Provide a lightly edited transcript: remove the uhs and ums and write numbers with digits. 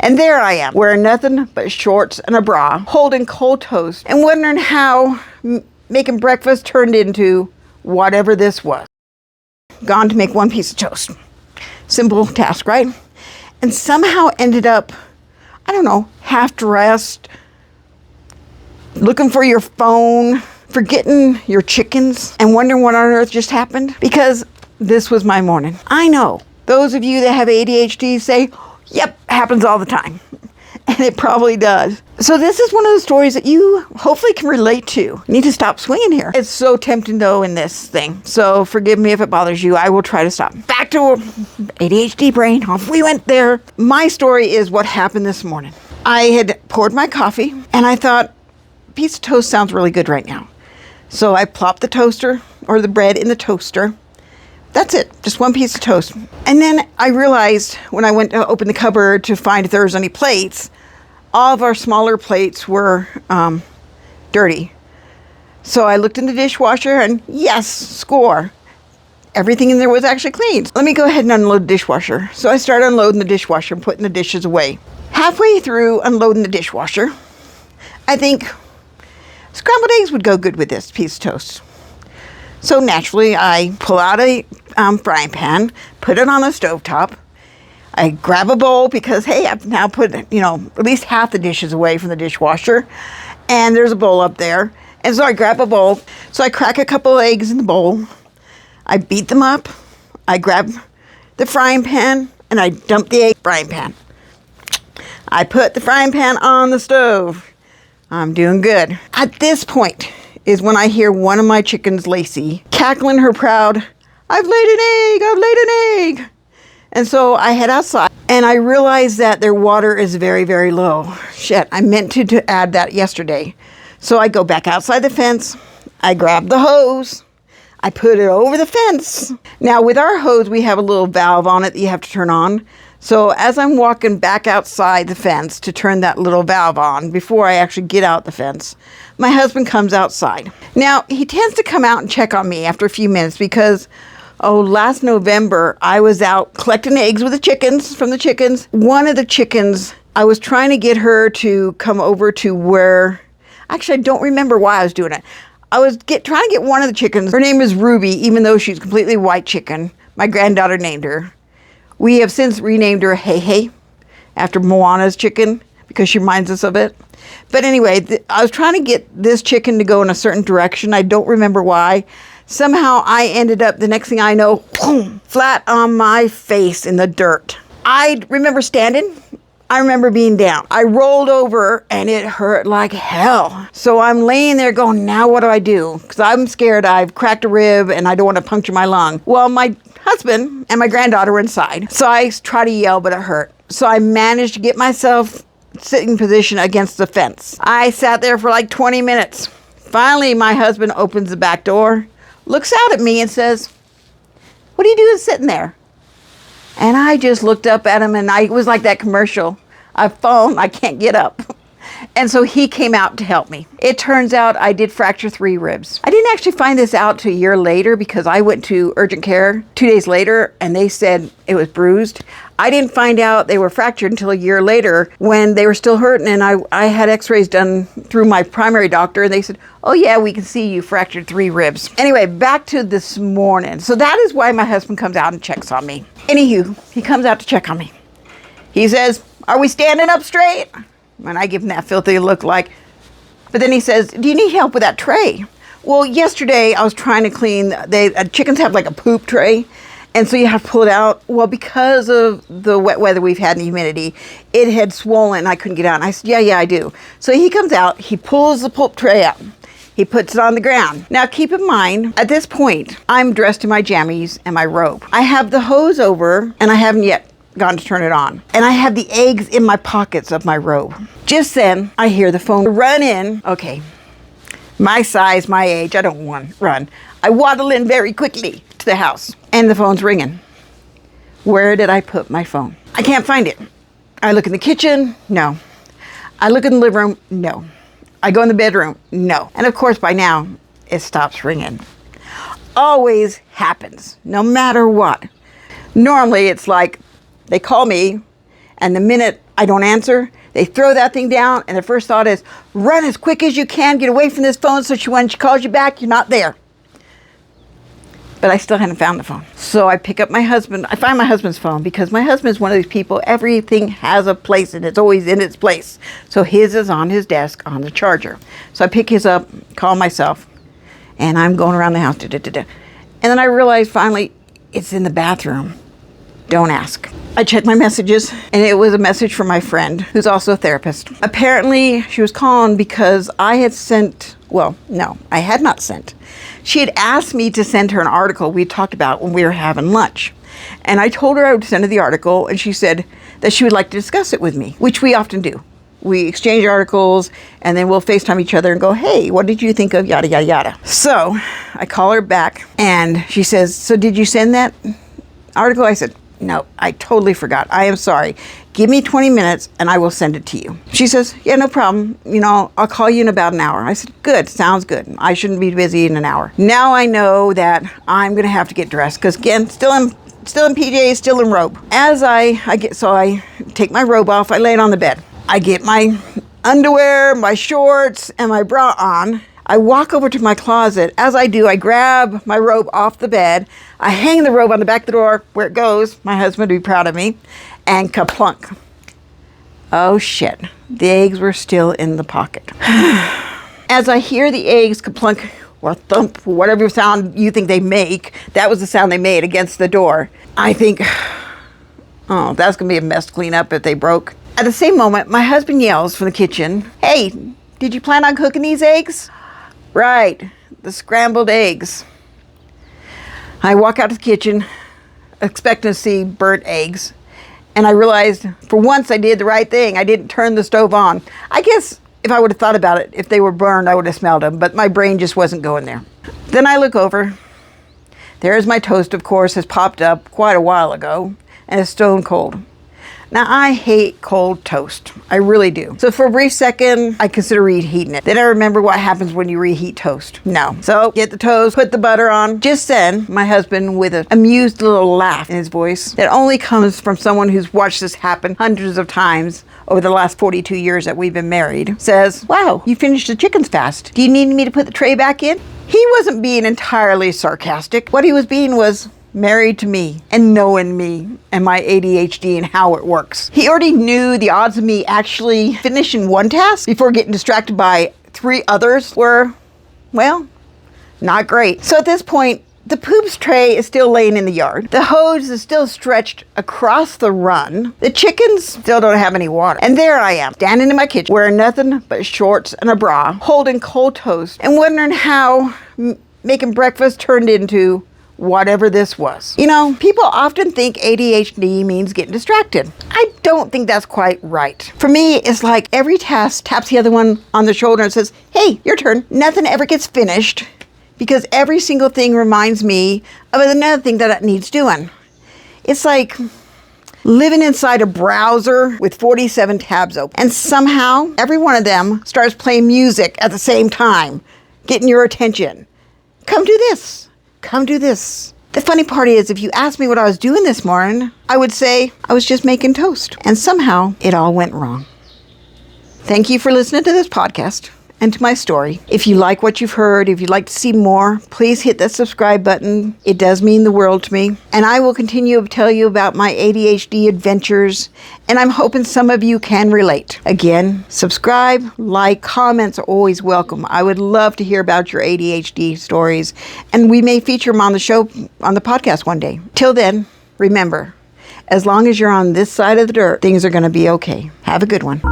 And there I am, wearing nothing but shorts and a bra, holding cold toast, and wondering how making breakfast turned into whatever this was. Gone to make one piece of toast. Simple task, right? And somehow ended up, I don't know, half dressed, looking for your phone, forgetting your chickens, and wondering what on earth just happened. Because this was my morning. I know, those of you that have ADHD say, yep, happens all the time. And it probably does. So this is one of the stories that you hopefully can relate to. You need to stop swinging here. It's so tempting though in this thing. So forgive me if it bothers you. I will try to stop. Back to ADHD brain. Off we went there. My story is what happened this morning. I had poured my coffee and I thought, a piece of toast sounds really good right now. So I plopped the toaster or the bread in the toaster. That's it, just one piece of toast. And then I realized when I went to open the cupboard to find if there was any plates, all of our smaller plates were dirty. So I looked in the dishwasher and yes, score. Everything in there was actually clean. Let me go ahead and unload the dishwasher. So I started unloading the dishwasher and putting the dishes away. Halfway through unloading the dishwasher, I think scrambled eggs would go good with this piece of toast. So naturally, I pull out a frying pan, put it on the stovetop. I grab a bowl because, hey, I've now put, at least half the dishes away from the dishwasher. And there's a bowl up there. And so I grab a bowl. So I crack a couple of eggs in the bowl. I beat them up. I grab the frying pan and I dump the egg frying pan. I put the frying pan on the stove. I'm doing good. At this point is when I hear one of my chickens, Lacey, cackling her proud, I've laid an egg, I've laid an egg. And so I head outside and I realize that their water is very, very low. Shit, I meant to add that yesterday. So I go back outside the fence, I grab the hose, I put it over the fence. Now with our hose, we have a little valve on it that you have to turn on. So as I'm walking back outside the fence to turn that little valve on before I actually get out the fence, my husband comes outside. Now, he tends to come out and check on me after a few minutes because, last November, I was out collecting eggs with the chickens, from the chickens. One of the chickens, I was trying to get her to come over to where, actually, I don't remember why I was doing it. I was trying to get one of the chickens. Her name is Ruby, even though she's a completely white chicken. My granddaughter named her. We have since renamed her Hey Hey after Moana's chicken because she reminds us of it. But anyway, I was trying to get this chicken to go in a certain direction. I don't remember why. Somehow I ended up, the next thing I know, boom, flat on my face in the dirt. I remember standing. I remember being down. I rolled over and it hurt like hell. So I'm laying there going, now what do I do? Because I'm scared I've cracked a rib and I don't want to puncture my lung. Well, my husband and my granddaughter were inside. So I try to yell, but it hurt. So I managed to get myself sitting position against the fence. I sat there for like 20 minutes. Finally, my husband opens the back door, looks out at me and says, what are you doing sitting there? And I just looked up at him and it was like that commercial. I've fallen, I can't get up. And so he came out to help me. It turns out I did fracture 3 ribs. I didn't actually find this out till a year later because I went to urgent care 2 days later and they said it was bruised. I didn't find out they were fractured until a year later when they were still hurting, and I had x-rays done through my primary doctor and they said, oh yeah, we can see you fractured 3 ribs. Anyway, back to this morning. So that is why my husband comes out and checks on me. Anywho, he comes out to check on me. He says, are we standing up straight? And I give him that filthy look like, but then he says, do you need help with that tray? Well, yesterday I was trying to clean, chickens have like a poop tray, and so you have to pull it out. Well, because of the wet weather we've had and the humidity, it had swollen and I couldn't get out. And I said, yeah, I do. So he comes out, he pulls the poop tray out. He puts it on the ground. Now keep in mind, at this point, I'm dressed in my jammies and my robe. I have the hose over and I haven't yet gone to turn it on. And I have the eggs in my pockets of my robe. Just then, I hear the phone run in. Okay, my size, my age, I don't want to run. I waddle in very quickly to the house and the phone's ringing. Where did I put my phone? I can't find it. I look in the kitchen, no. I look in the living room, no. I go in the bedroom, no. And of course, by now, it stops ringing. Always happens, no matter what. Normally, it's like, they call me And the minute I don't answer, they throw that thing down, and their first thought is, run as quick as you can, get away from this phone so when she calls you back, you're not there. But I still hadn't found the phone. So I pick up I find my husband's phone, because my husband's one of these people, everything has a place and it's always in its place. So his is on his desk on the charger. So I pick his up, call myself, and I'm going around the house. And then I realize finally it's in the bathroom. Don't ask. I checked my messages, and it was a message from my friend, who's also a therapist. Apparently, she was calling because I had sent, well, no, I had not sent. She had asked me to send her an article we talked about when we were having lunch. And I told her I would send her the article, and she said that she would like to discuss it with me, which we often do. We exchange articles, and then we'll FaceTime each other and go, hey, what did you think of yada, yada, yada. So I call her back, and she says, so did you send that article? I said, no, I totally forgot. I am sorry. Give me 20 minutes and I will send it to you. She says, yeah, no problem. I'll call you in about an hour. I said, good, sounds good. I shouldn't be busy in an hour. Now I know that I'm going to have to get dressed, because again, still in PJs, still in robe. As I take my robe off, I lay it on the bed. I get my underwear, my shorts, and my bra on. I walk over to my closet. As I do, I grab my robe off the bed. I hang the robe on the back of the door where it goes. My husband would be proud of me. And kaplunk. Oh shit. The eggs were still in the pocket. As I hear the eggs kaplunk or thump, whatever sound you think they make, that was the sound they made against the door. I think, oh, that's going to be a mess to clean up if they broke. At the same moment, my husband yells from the kitchen, hey, did you plan on cooking these eggs? Right, the scrambled eggs. I walk out to the kitchen, expecting to see burnt eggs, and I realized for once I did the right thing. I didn't turn the stove on. I guess if I would have thought about it, if they were burned, I would have smelled them, but my brain just wasn't going there. Then I look over. There's my toast, of course, has popped up quite a while ago, and it's stone cold. Now, I hate cold toast. I really do. So for a brief second, I consider reheating it. Then I remember what happens when you reheat toast. No. So get the toast, put the butter on. Just then, my husband, with an amused little laugh in his voice that only comes from someone who's watched this happen hundreds of times over the last 42 years that we've been married, says, wow, you finished the chickens fast. Do you need me to put the tray back in? He wasn't being entirely sarcastic. What he was being was married to me and knowing me and my ADHD and how it works. He already knew the odds of me actually finishing one task before getting distracted by 3 others were, well, not great. So at this point, the poops tray is still laying in the yard. The hose is still stretched across the run. The chickens still don't have any water. And there I am, standing in my kitchen, wearing nothing but shorts and a bra, holding cold toast and wondering how making breakfast turned into whatever this was. People often think ADHD means getting distracted. I don't think that's quite right. For me, it's like every task taps the other one on the shoulder and says, hey, your turn. Nothing ever gets finished because every single thing reminds me of another thing that needs doing. It's like living inside a browser with 47 tabs open. And somehow, every one of them starts playing music at the same time, getting your attention. Come do this. Come do this. The funny part is, if you asked me what I was doing this morning, I would say I was just making toast. And somehow it all went wrong. Thank you for listening to this podcast and to my story. If you like what you've heard, if you'd like to see more, please hit that subscribe button. It does mean the world to me. And I will continue to tell you about my ADHD adventures, and I'm hoping some of you can relate. Again, subscribe, like, comments are always welcome. I would love to hear about your ADHD stories, and we may feature them on the show, on the podcast one day. Till then, remember, as long as you're on this side of the dirt, things are going to be okay. Have a good one.